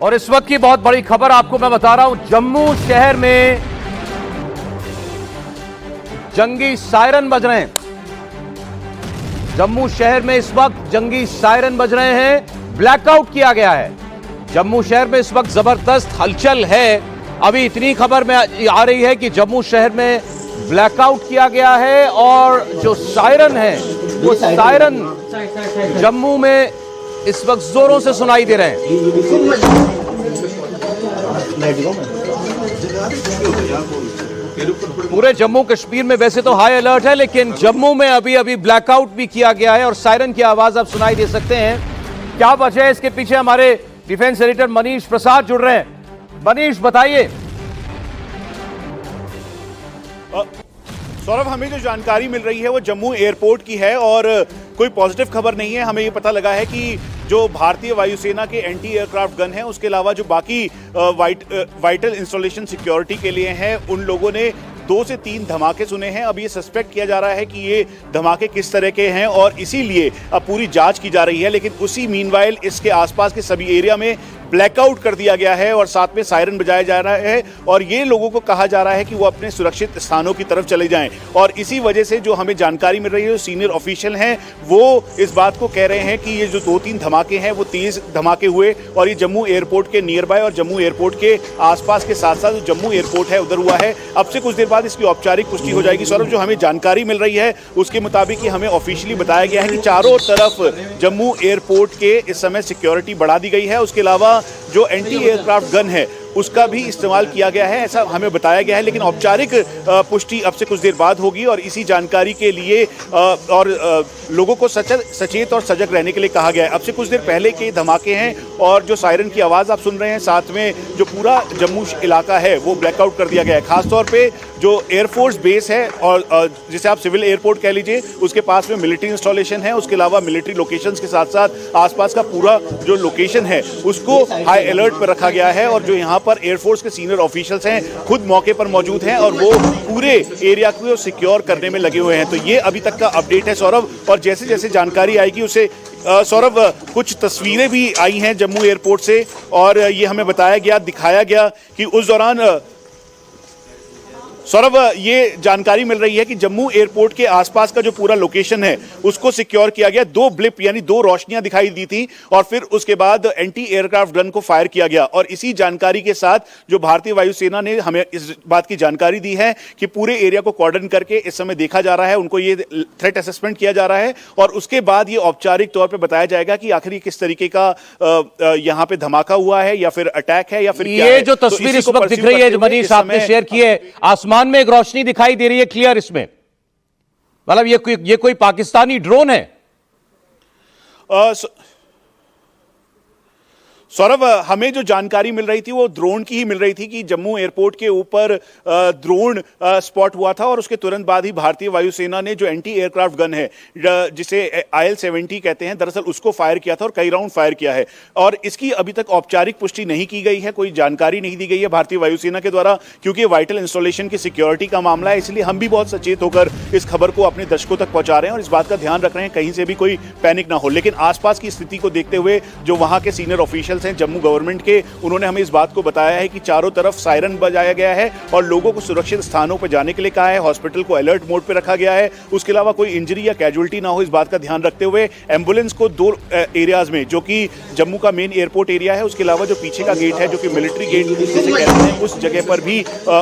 और इस वक्त की बहुत बड़ी खबर आपको मैं बता रहा हूं, जम्मू शहर में जंगी सायरन बज रहे हैं। जम्मू शहर में इस वक्त जंगी सायरन बज रहे हैं। ब्लैकआउट किया गया है। जम्मू शहर में इस वक्त जबरदस्त हलचल है। अभी इतनी खबर में आ रही है कि जम्मू शहर में ब्लैकआउट किया गया है और जो सायरन है वो सायरन जम्मू में इस वक्त जोरों से सुनाई दे रहे हैं। पूरे जम्मू कश्मीर में वैसे तो हाई अलर्ट है, लेकिन जम्मू में अभी ब्लैकआउट भी किया गया है और सायरन की आवाज आप सुनाई दे सकते हैं। क्या वजह है इसके पीछे? हमारे डिफेंस एडिटर मनीष प्रसाद जुड़ रहे हैं। मनीष, बताइए। सौरभ, हमें जो जानकारी मिल रही है वो जम्मू एयरपोर्ट की है और कोई पॉजिटिव खबर नहीं है। हमें ये पता लगा है कि जो भारतीय वायुसेना के एंटी एयरक्राफ्ट गन हैं, उसके अलावा जो बाकी वाइटल इंस्टॉलेशन सिक्योरिटी के लिए हैं, उन लोगों ने 2 से 3 धमाके सुने हैं। अब ये सस्पेक्ट किया जा रहा है कि ये धमाके किस तरह के हैं और इसीलिए अब पूरी जांच की जा रही है। लेकिन उसी मीनवाइल इसके आसपास के सभी एरिया में ब्लैकआउट कर दिया गया है और साथ में सायरन बजाया जा रहा है और ये लोगों को कहा जा रहा है कि वो अपने सुरक्षित स्थानों की तरफ चले जाएं। और इसी वजह से जो हमें जानकारी मिल रही है, जो सीनियर ऑफिशियल हैं वो इस बात को कह रहे हैं कि ये जो 2-3 धमाके हैं वो तेज धमाके हुए और ये जम्मू एयरपोर्ट के नियर बाय और जम्मू एयरपोर्ट के आसपास के साथ साथ जो जम्मू एयरपोर्ट है उधर हुआ है। अब से कुछ देर बाद इसकी औपचारिक पुष्टि हो जाएगी। सौरभ, जो हमें जानकारी मिल रही है उसके मुताबिक हमें ऑफिशियली बताया गया है कि चारों तरफ जम्मू एयरपोर्ट के इस समय सिक्योरिटी बढ़ा दी गई है। उसके अलावा जो एंटी एयरक्राफ्ट गन है उसका भी इस्तेमाल किया गया है, ऐसा हमें बताया गया है। लेकिन औपचारिक पुष्टि अब से कुछ देर बाद होगी और इसी जानकारी के लिए और लोगों को सचेत और सजग रहने के लिए कहा गया है। अब से कुछ देर पहले के धमाके हैं और जो सायरन की आवाज़ आप सुन रहे हैं, साथ में जो पूरा जम्मू इलाका है वो ब्लैकआउट कर दिया गया है। खासतौर पे जो एयरफोर्स बेस है और जिसे आप सिविल एयरपोर्ट कह लीजिए, उसके पास में मिलिट्री इंस्टॉलेशन है। उसके अलावा मिलिट्री लोकेशंस के साथ साथ आसपास का पूरा जो लोकेशन है उसको हाई अलर्ट पर रखा गया है और जो यहाँ पर एयरफोर्स के सीनियर ऑफिशियल्स हैं खुद मौके पर मौजूद हैं और वो पूरे एरिया को सिक्योर करने में लगे हुए हैं। तो ये अभी तक का अपडेट है सौरभ, और जैसे जैसे जानकारी आएगी उसे सौरभ, कुछ तस्वीरें भी आई हैं जम्मू एयरपोर्ट से और ये हमें बताया गया, दिखाया गया कि उस दौरान सौरभ ये जानकारी मिल रही है कि जम्मू एयरपोर्ट के आसपास का जो पूरा लोकेशन है उसको सिक्योर किया गया। 2 ब्लिप यानी 2 रोशनियां दिखाई दी थी और फिर उसके बाद एंटी एयरक्राफ्ट गन को फायर किया गया। और इसी जानकारी के साथ जो भारतीय वायुसेना ने हमें इस बात की जानकारी दी है कि पूरे एरिया को कॉर्डन करके इस समय देखा जा रहा है, उनको ये थ्रेट असेसमेंट किया जा रहा है और उसके बाद ये औपचारिक तौर पर बताया जाएगा कि आखिर किस तरीके का यहाँ पे धमाका हुआ है या फिर अटैक है या फिर क्या है। जो तस्वीर इस वक्त दिख रही है जो मनीष आपने शेयर की है, आसमान में एक रोशनी दिखाई दे रही है क्लियर इसमें, मतलब ये कोई पाकिस्तानी ड्रोन है? सौरभ, हमें जो जानकारी मिल रही थी वो ड्रोन की ही मिल रही थी कि जम्मू एयरपोर्ट के ऊपर ड्रोन स्पॉट हुआ था और उसके तुरंत बाद ही भारतीय वायुसेना ने जो एंटी एयरक्राफ्ट गन है जिसे IL-70 कहते हैं, दरअसल उसको फायर किया था और कई राउंड फायर किया है। और इसकी अभी तक औपचारिक पुष्टि नहीं की गई है, कोई जानकारी नहीं दी गई है भारतीय वायुसेना के द्वारा, क्योंकि वाइटल इंस्टॉलेशन की सिक्योरिटी का मामला है। इसलिए हम भी बहुत सचेत होकर इस खबर को अपने दर्शकों तक पहुंचा रहे हैं और इस बात का ध्यान रख रहे हैं कहीं से भी कोई पैनिक ना हो। लेकिन आसपास की स्थिति को देखते हुए जो वहां के सीनियर ऑफिशियल हैं जम्मू गवर्नमेंट के, उन्होंने हमें इस बात को बताया है कि चारों तरफ सायरन बजाया गया है और लोगों को सुरक्षित स्थानों पर जाने के लिए कहा है। हॉस्पिटल को अलर्ट मोड पर रखा गया है। उसके अलावा कोई इंजरी या कैजुअल्टी ना हो इस बात का ध्यान रखते हुए एम्बुलेंस को 2 एरियाज में, जो कि जम्मू का मेन एयरपोर्ट एरिया है, उसके अलावा जो पीछे का गेट है जो कि मिलिट्री गेट जिसे कहते हैं, उस जगह पर भी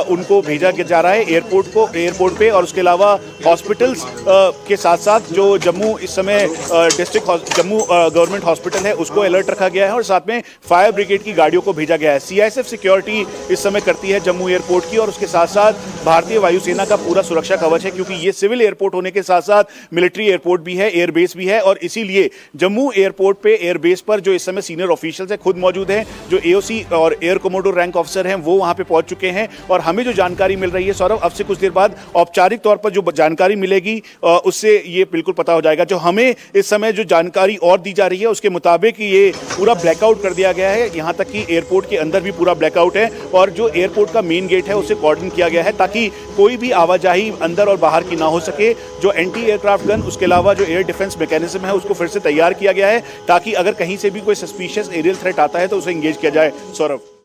उनको भेजा जा रहा है एयरपोर्ट पे। और उसके अलावा हॉस्पिटल्स के साथ साथ जो जम्मू इस समय डिस्ट्रिक्ट जम्मू गवर्नमेंट हॉस्पिटल है उसको अलर्ट रखा गया है और साथ में फायर ब्रिगेड की गाड़ियों को भेजा गया है। CISF सिक्योरिटी इस समय करती है जम्मू एयरपोर्ट की और उसके साथ साथ भारतीय वायुसेना का पूरा सुरक्षा कवच है, क्योंकि ये सिविल एयरपोर्ट होने के साथ साथ मिलिट्री एयरपोर्ट भी है, एयरबेस भी है। और इसीलिए जम्मू एयरपोर्ट पे एयरबेस पर जो इस समय सीनियर ऑफिशियल्स हैं खुद मौजूद हैं, जो AOC और एयर कमोडोर रैंक ऑफिसर हैं वो वहां पे पहुंच चुके हैं। और हमें जो जानकारी मिल रही है सौरभ, अब से कुछ देर बाद औपचारिक तौर पर जो जानकारी मिलेगी उससे ये बिल्कुल पता हो जाएगा। जो हमें इस समय जो जानकारी और दी जा रही है उसके मुताबिक ये पूरा ब्लैकआउट कर दिया गया है। यहाँ तक कि एयरपोर्ट के अंदर भी पूरा ब्लैकआउट है और जो एयरपोर्ट का मेन गेट है उसे कॉर्डन किया गया है ताकि कोई भी आवाजाही अंदर और बाहर की ना हो सके। जो एंटी एयरक्राफ्ट गन, उसके अलावा जो एयर डिफेंस मैकेनिज्म है उसको फिर से तैयार किया गया है ताकि अगर कहीं से भी कोई सस्पिशियस एरियल थ्रेट आता है तो उसे एंगेज किया जाए। सौरभ।